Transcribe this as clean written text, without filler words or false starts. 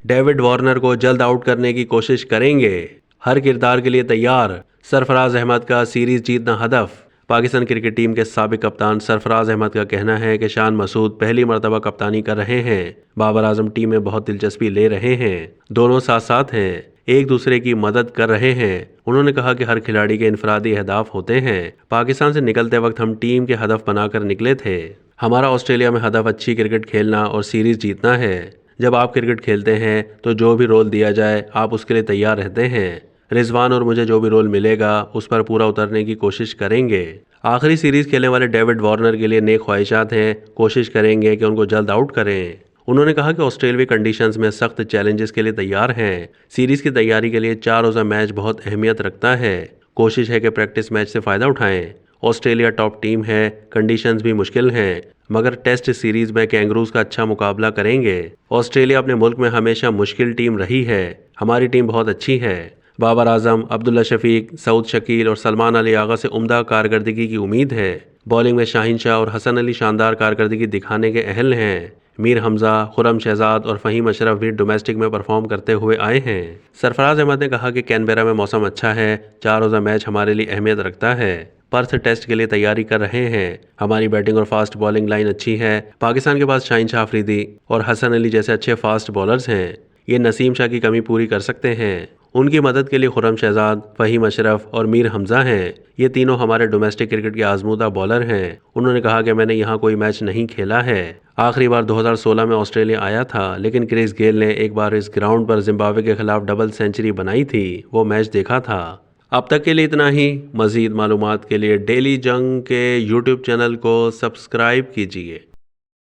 David Warner को जल्द out करने की कोशिश करेंगे। हर किरदार के लिए तैयार, सरफराज अहमद का सीरीज जीतना हदफ। पाकिस्तान क्रिकेट टीम के साबिक कप्तान सरफराज अहमद का कहना है कि शान मसूद पहली मर्तबा कप्तानी कर रहे हैं। बाबर आजम टीम में बहुत दिलचस्पी ले रहे हैं। दोनों साथ साथ हैं, एक दूसरे की मदद कर रहे हैं। उन्होंने कहा कि हर खिलाड़ी के इनफरादी अहदाफ होते हैं। पाकिस्तान से निकलते वक्त हम टीम के हदफ बनाकर निकले थे। हमारा ऑस्ट्रेलिया में हदफ अच्छी क्रिकेट खेलना और सीरीज जीतना है। जब आप क्रिकेट खेलते हैं तो जो भी रोल दिया जाए आप उसके लिए तैयार रहते हैं। रिजवान और मुझे जो भी रोल मिलेगा उस पर पूरा उतरने की कोशिश करेंगे। आखिरी सीरीज खेलने वाले डेविड वार्नर के लिए नेक ख्वाहिशात हैं, कोशिश करेंगे कि उनको जल्द आउट करें। उन्होंने कहा कि ऑस्ट्रेलियावी कंडीशंस में सख्त चैलेंजेस के लिए तैयार हैं। सीरीज की तैयारी के लिए 4 रोज़ा मैच बहुत अहमियत रखता है। कोशिश है कि प्रैक्टिस मैच से फ़ायदा उठाएं। ऑस्ट्रेलिया टॉप टीम है, कंडीशंस भी मुश्किल हैं, मगर टेस्ट सीरीज में कैंगरूज का अच्छा मुकाबला करेंगे। ऑस्ट्रेलिया अपने मुल्क में हमेशा मुश्किल टीम रही है। हमारी टीम बहुत अच्छी है। बाबर आजम, अब्दुल्ला शफीक, सऊद शकील और सलमान अली आगा से उम्दा कारकर्दगी की उम्मीद है। बॉलिंग में शाहीन शाह और हसन अली शानदार कारकर्दगी दिखाने के अहल हैं। मीर हमजा, खुरम शहजाद और फ़हीम अशरफ भी डोमेस्टिक में परफॉर्म करते हुए आए हैं। सरफराज अहमद ने कहा कि कैनबेरा में मौसम अच्छा है, 4 रोज़ा मैच हमारे लिए अहमियत रखता है। पर्थ टेस्ट के लिए तैयारी कर रहे हैं। हमारी बैटिंग और फास्ट बॉलिंग लाइन अच्छी है। पाकिस्तान के पास शाहीन शाह अफरीदी और हसन अली जैसे अच्छे फास्ट बॉलर्स हैं। ये नसीम शाह की कमी पूरी कर सकते हैं। उनकी मदद के लिए खुरम शहजाद, फ़हीम अशरफ और मीर हमजा हैं। ये तीनों हमारे डोमेस्टिक क्रिकेट के आजमूदा बॉलर हैं। उन्होंने कहा कि मैंने यहाँ कोई मैच नहीं खेला है। आखिरी बार 2016 में ऑस्ट्रेलिया आया था, लेकिन क्रिस गेल ने एक बार इस ग्राउंड पर जिम्बाब्वे के खिलाफ डबल सेंचुरी बनाई थी। वो मैच देखा था। अब तक के लिए इतना ही। मज़ीद मालूमात के लिए डेली जंग के यूट्यूब चैनल को सब्सक्राइब कीजिए।